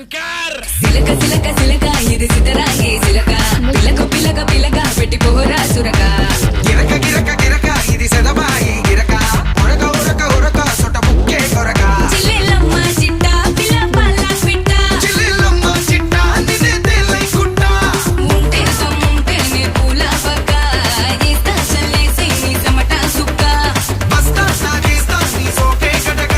శంకర్ సిలక సిలక సిలక ఇది సితరాగే సిలక పిలక పిలక పిలక పెట్టి పోరా సురక గిరక గిరక గిరక ఇది సెదబాయి గిరక ఉరక ఉరక ఉరక సొట ముక్కే కొరక చిల్లెలమ్మ చిట్ట పిల్ల పల్ల పిట్ట చిల్లెలమ్మ చిట్ట నిన్నే తెల్లై కుట్ట ముంటే సొమ్ముంటే నే పూల పక్క ఈస్తా చల్లేసి నీ సమట సుక్క బస్తా సాగేస్తా నీ సోకే కటక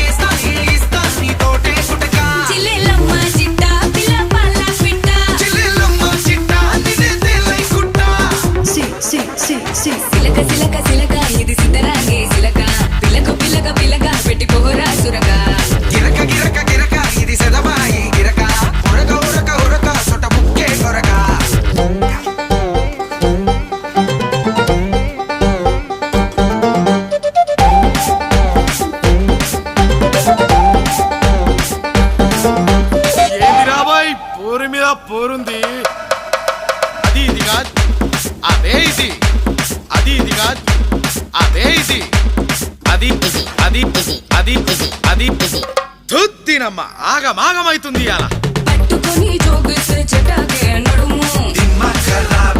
ఏస్తా ఏస్తా నీ తోటే కుటక చిల్లెలమ్మ చిట్ట పిల్ల పల్ల పిట్ట చిల్లెలమ్మ చిట్ట నిన్నే తెల్లై కుట్ట సిలక సిలక సిలక ఇది సితరాగే సిలక పిలక పిలక పిలక పెట్టి పోరా సురక గిరక గిరక గిరక ఇది సెదబాయి గిరక ఉరక ఉరక ఉరక సొట ముక్కే కొరక ఏంది రాబాయ్ పోరు మీద పోరుంది అది ఇది కాదు అదే ఇది అది ఇది కాదు అదే ఇది అది అది అది అది తుత్తినమ్మ ఆగమాగమైతుంది అలా పట్టుకొని జోగిస్తే చెటాకే నడుము దిమ్మ ఖరాబ్